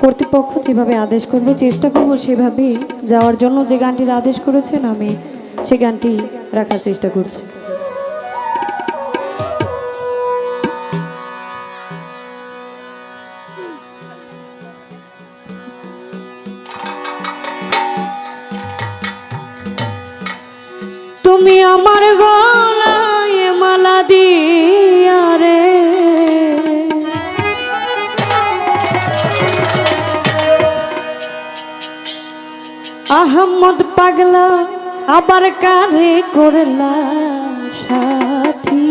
কর্তৃপক্ষ যেভাবে আদেশ করবে চেষ্টা করব সেভাবেই যাওয়ার জন্য। যে গানটির আদেশ করেছেন আমি সে গানটি রাখার চেষ্টা করছি। তুমি আমার গলায় মালা দিয়া রে, আহমদ পাগলা আবার কারে করলা সাথী।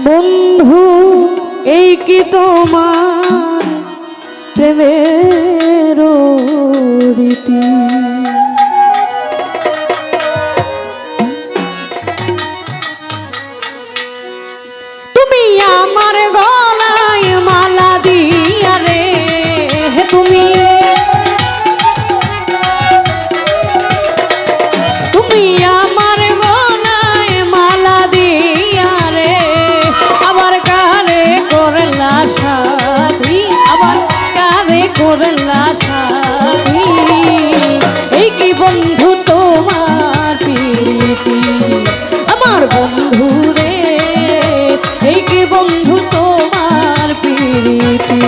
বন্ধু এই কি তোমার প্রেমের রীতি? তুমি আমার গলায় মালা দিয়া রে, তুমি আমার গলায় মালা দিয়া রে, আবার কারে করলা সাথী, আবার কারে করলা সাথী। এই কি বন্ধু তোমার প্রীতি আমার বন্ধু রে, এই কি বন্ধু তোমার প্রীতি?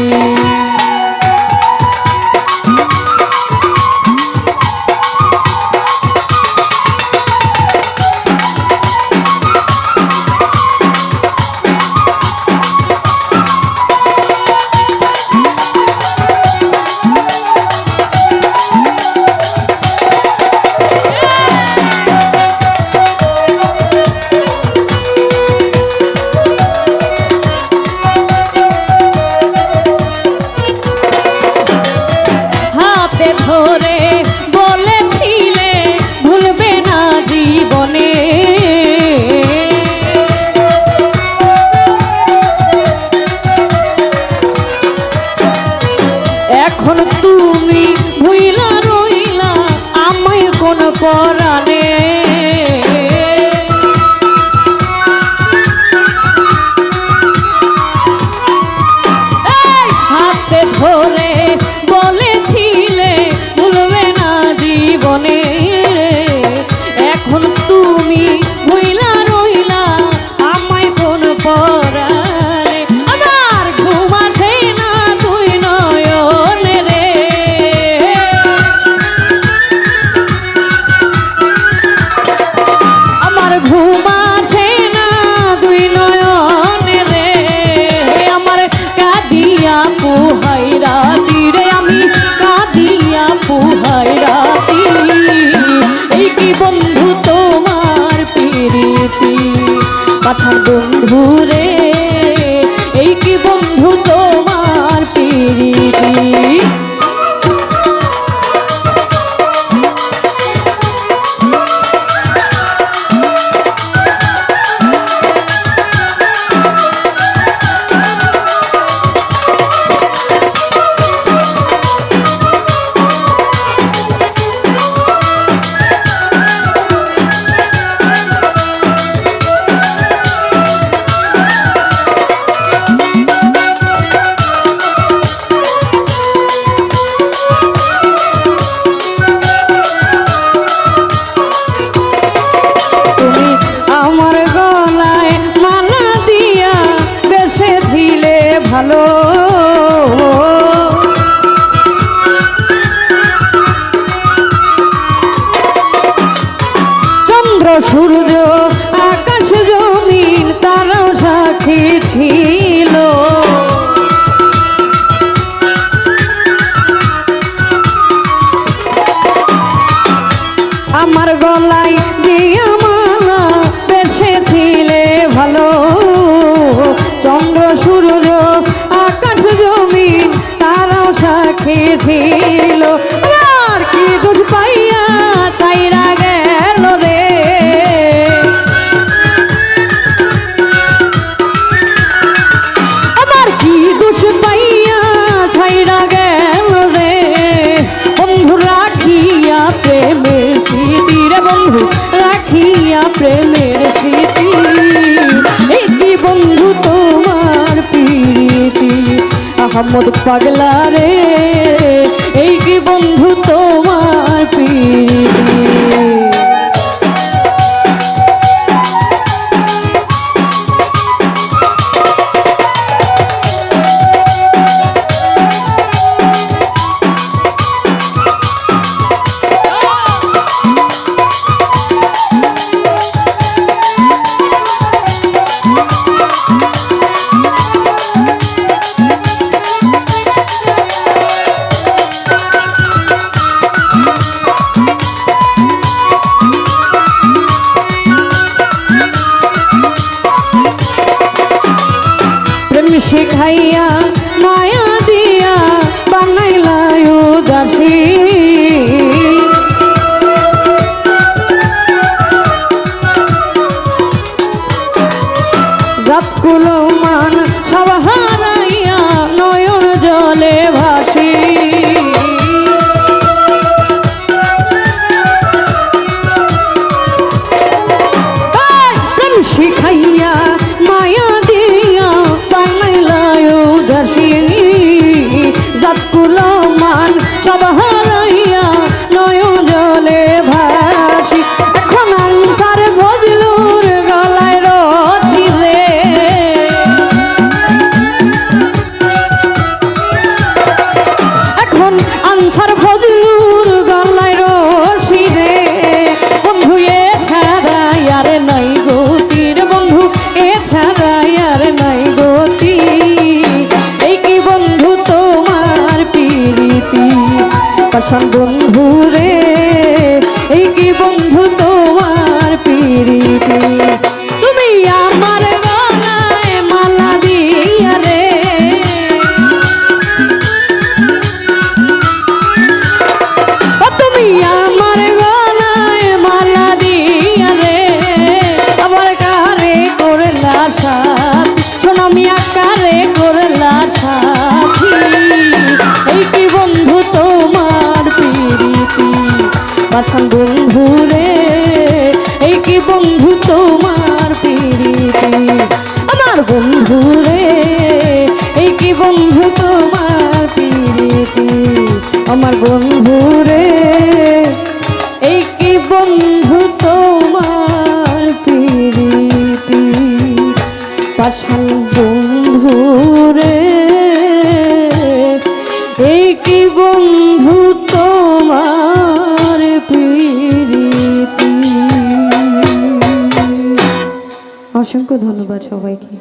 ধরে বলেছিলে ভুলবে না জীবনে, এখন তুমি ভুইলা রইলা আমায় কোন পরাণে। হাতে ধরে বলেছিলে ভুলবে না জীবনে, এখন তুমি ভুইলা রইলা আমায় কোন পরাণে। আমার ঘুম আসে না তুই নয়নে রে, আমার ঘুম আসে না তুই নয়নে রে, আমার কাঁদিয়া পুহাই রাতি রে, আমি কাঁদিয়া পুহাই রাতি। এই কি বন্ধু তোমার প্রীতি কাছার বন্ধু রে, এই কি বন্ধু তোমার প্রীতি? আমার গলায় মালা দিয়া বেসেছিলে ভালো, চন্দ্র সূর্য আকাশ জমিন তারাও সাথী ছিল। আমার গলায় দিয়া মালা বেসেছিলে ভালো, চন্দ্র সূর্য আকাশ জমিন তারাও সাক্ষী ছিল। আর কি দোষ পাইয়া চাইরা গেল রে, আমার কি দোষ পাইয়া ছাইরা গেল রে, বন্ধু রাখিয়া প্রেমের স্মৃতি রে, বন্ধু রাখিয়া প্রেমের স্মৃতি। এই কি মোহাম্মদ পাগলা রে, এই কি বন্ধু তোমার প্রীতি। শিখাইয়া মায়া দিয়া বানাইলা উদাসী, জাত কুলো মান সব হারাইয়া নয়ন জলে ভাসি। শিখাইয়া মায়া দিয়া বানাইলা উদাসী, জাত কুলো মান সব হারাইয়া নয়ন জলে ভাসি। এখন আনসার ফজলুর গলায় রশি রে, এখন আনসার ফজলুর গলায় রশি রে, বন্ধু এ ছাড়া আর নাই গতির, বন্ধু এ ছাড়া আর নাই গতি, এই কি বন্ধু তোমার প্রীতি। পাষাণ বন্ধু রে, এই কি বন্ধু তোমার প্রীতি। তুমি আমার গলায় মালা দিয়া রে, তুমি আমার গলায় মালা দিয়া রে, আবার কারে করলা সাথী, শোনো মিয়া কারে করলা সাথী, এই কি বন্ধু তোমার প্রীতি। পাষাণ বন্ধু রে, এই কি বন্ধু তোমার প্রীতি। আমার বন্ধু রে, এই কি বন্ধু তোমার প্রীতি। আমার বন্ধু রে, এই কি বন্ধু তোমার প্রীতি। পাষাণ বন্ধু রে, এই কি বন্ধু তোমার প্রীতি। অসংখ্য ধন্যবাদ সবাইকে।